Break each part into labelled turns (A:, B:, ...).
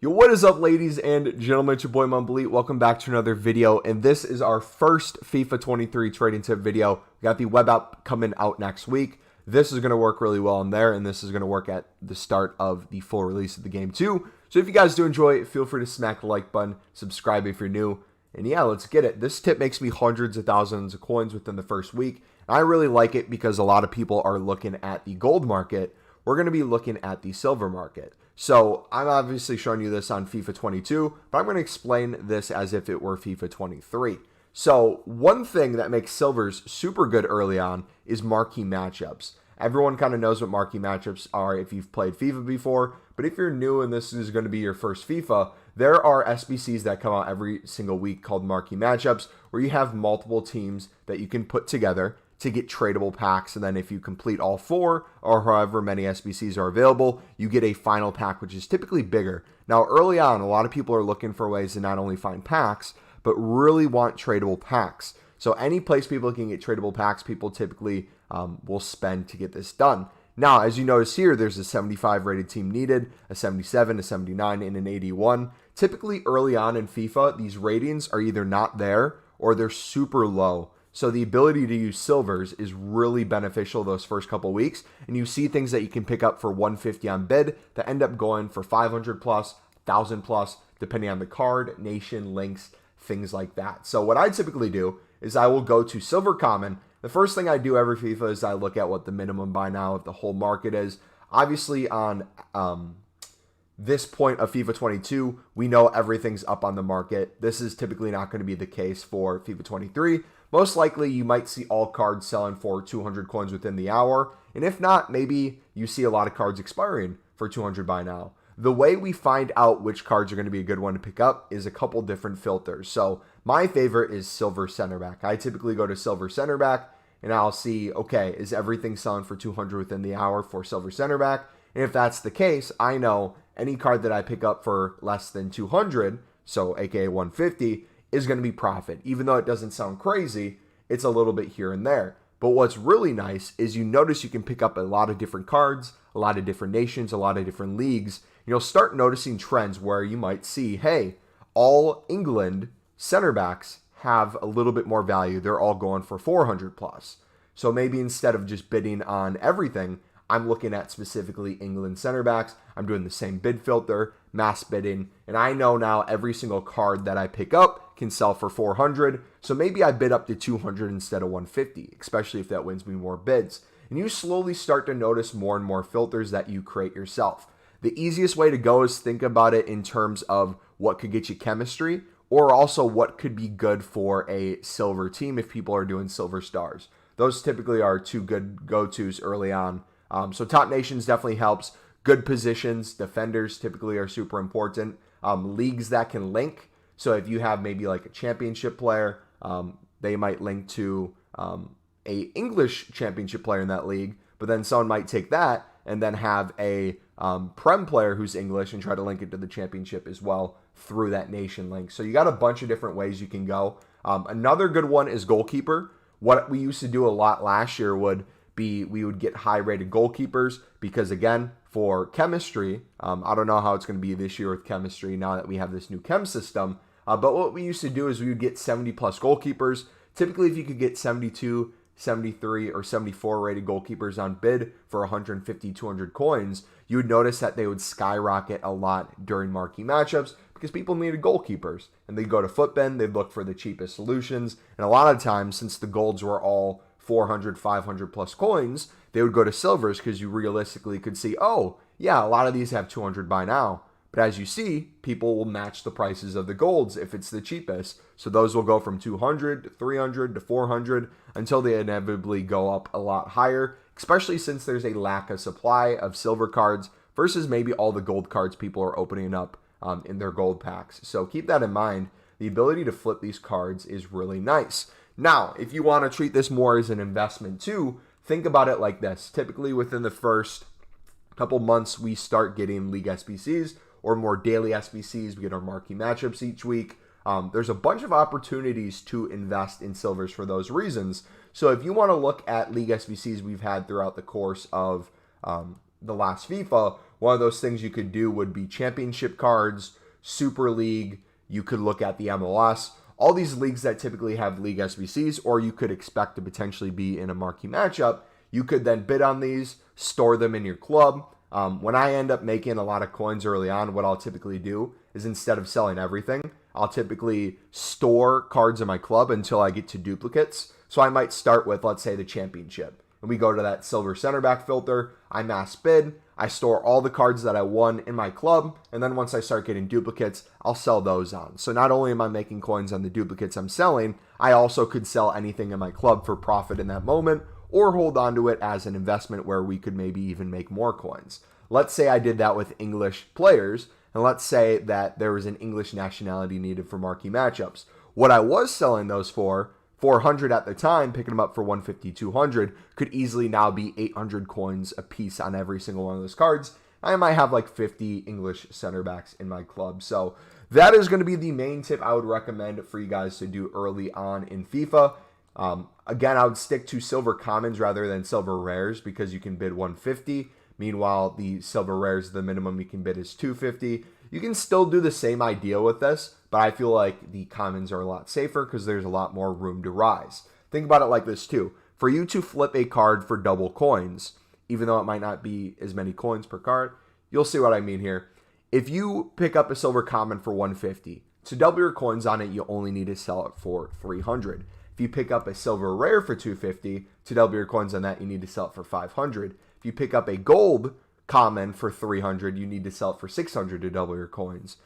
A: Yo, what is up, ladies and gentlemen? It's your boy Mumbly. Welcome back to another video, and this is our first FIFA 23 trading tip video. We got the web app coming out next week. This is going to work really well in there, and this is going to work at the start of the full release of the game too. So if you guys do enjoy it, feel free to smack the like button, subscribe if you're new, and yeah, let's get it. This tip makes me hundreds of thousands of coins within the first week. And I really like it because a lot of people are looking at the gold market. We're going to be looking at the silver market. So I'm obviously showing you this on FIFA 22, but I'm going to explain this as if it were FIFA 23. So one thing that makes silvers super good early on is marquee matchups. Everyone kind of knows what marquee matchups are if you've played FIFA before, but if you're new and this is going to be your first FIFA, there are SBCs that come out every single week called marquee matchups where you have multiple teams that you can put together to get tradable packs, and then if you complete all 4 or however many SBCs are available, you get a final pack, which is typically bigger. Now, early on, a lot of people are looking for ways to not only find packs, but really want tradable packs. So any place people can get tradable packs, people typically will spend to get this done. Now, as you notice here, there's a 75 rated team needed, a 77, a 79, and an 81. Typically early on in FIFA, these ratings are either not there or they're super low. So the ability to use silvers is really beneficial those first couple weeks. And you see things that you can pick up for 150 on bid that end up going for 500 plus, 1,000 plus, depending on the card, nation, links, things like that. So what I typically do is I will go to silver common. The first thing I do every FIFA is I look at what the minimum buy now of the whole market is. Obviously on this point of FIFA 22, we know everything's up on the market. This is typically not going to be the case for FIFA 23. Most likely, you might see all cards selling for 200 coins within the hour. And if not, maybe you see a lot of cards expiring for 200 by now. The way we find out which cards are going to be a good one to pick up is a couple different filters. So my favorite is silver center back. I typically go to silver center back and I'll see, okay, is everything selling for 200 within the hour for silver center back? And if that's the case, I know any card that I pick up for less than 200, so aka 150, is going to be profit. Even though it doesn't sound crazy, it's a little bit here and there. But what's really nice is you notice you can pick up a lot of different cards, a lot of different nations, a lot of different leagues. You'll start noticing trends where you might see, hey, all England center backs have a little bit more value. They're all going for 400 plus. So maybe instead of just bidding on everything, I'm looking at specifically England center backs. I'm doing the same bid filter, mass bidding, and I know now every single card that I pick up can sell for 400. So maybe I bid up to 200 instead of 150, especially if that wins me more bids. And you slowly start to notice more and more filters that you create yourself. The easiest way to go is think about it in terms of what could get you chemistry, or also what could be good for a silver team if people are doing silver stars. Those typically are two good go-tos early on. So top nations definitely helps. Good positions, defenders typically are super important. Leagues that can link. So if you have maybe like a championship player, they might link to a English championship player in that league, but then someone might take that and then have a Prem player who's English and try to link it to the championship as well through that nation link. So you got a bunch of different ways you can go. Another good one is goalkeeper. What we used to do a lot last year would be we would get high rated goalkeepers because, again, for chemistry, I don't know how it's going to be this year with chemistry now that we have this new chem system, but what we used to do is we would get 70 plus goalkeepers. Typically, if you could get 72, 73, or 74 rated goalkeepers on bid for 150, 200 coins, you would notice that they would skyrocket a lot during marquee matchups because people needed goalkeepers. And they'd go to Footbin, they'd look for the cheapest solutions, and a lot of times, since the golds were all 400, 500 plus coins, they would go to silvers because you realistically could see, oh, yeah, a lot of these have 200 by now. But as you see, people will match the prices of the golds if it's the cheapest. So those will go from 200 to 300 to 400 until they inevitably go up a lot higher, especially since there's a lack of supply of silver cards versus maybe all the gold cards people are opening up in their gold packs. So keep that in mind. The ability to flip these cards is really nice. Now, if you want to treat this more as an investment too, think about it like this. Typically within the first couple months, we start getting league SBCs or more daily SBCs. We get our marquee matchups each week. There's a bunch of opportunities to invest in silvers for those reasons. So if you want to look at league SBCs we've had throughout the course of the last FIFA, one of those things you could do would be championship cards, Super League. You could look at the MLS. All these leagues that typically have league SBCs, or you could expect to potentially be in a marquee matchup, you could then bid on these, store them in your club. When I end up making a lot of coins early on, what I'll typically do is instead of selling everything, I'll typically store cards in my club until I get to duplicates. So I might start with, let's say, the championship. And we go to that silver center back filter. I mass bid. I store all the cards that I won in my club. And then once I start getting duplicates, I'll sell those on. So not only am I making coins on the duplicates I'm selling, I also could sell anything in my club for profit in that moment, or hold on to it as an investment where we could maybe even make more coins. Let's say I did that with English players, and let's say that there was an English nationality needed for marquee matchups. What I was selling those for, 400 at the time, picking them up for 150, 200, could easily now be 800 coins a piece on every single one of those cards. I might have like 50 English center backs in my club. So that is going to be the main tip I would recommend for you guys to do early on in FIFA. Again, I would stick to silver commons rather than silver rares because you can bid 150. Meanwhile, the silver rares, the minimum you can bid is 250. You can still do the same idea with this, but I feel like the commons are a lot safer because there's a lot more room to rise. Think about it like this too. For you to flip a card for double coins, even though it might not be as many coins per card, you'll see what I mean here. If you pick up a silver common for 150, to double your coins on it, you only need to sell it for 300. If you pick up a silver rare for 250, to double your coins on that, you need to sell it for 500. If you pick up a gold common for 300, you need to sell it for 600 to double your coins.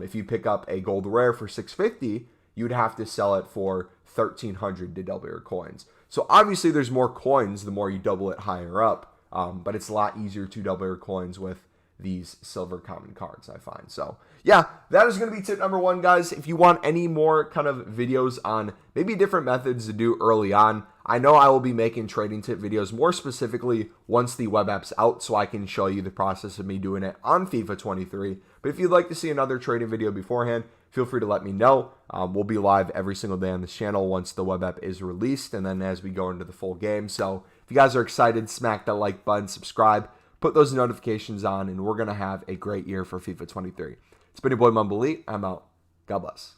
A: If you pick up a gold rare for 650, you'd have to sell it for 1300 to double your coins. So obviously there's more coins the more you double it higher up, but it's a lot easier to double your coins with these silver common cards, I find. So yeah, that is going to be tip number one, guys. If you want any more kind of videos on maybe different methods to do early on, I know I will be making trading tip videos more specifically once the web app's out, so I can show you the process of me doing it on FIFA 23. But if you'd like to see another trading video beforehand, feel free to let me know. We'll be live every single day on this channel once the web app is released, and then as we go into the full game. So if you guys are excited, smack that like button, subscribe, put those notifications on, and we're going to have a great year for FIFA 23. It's been your boy Mumble Elite. I'm out. God bless.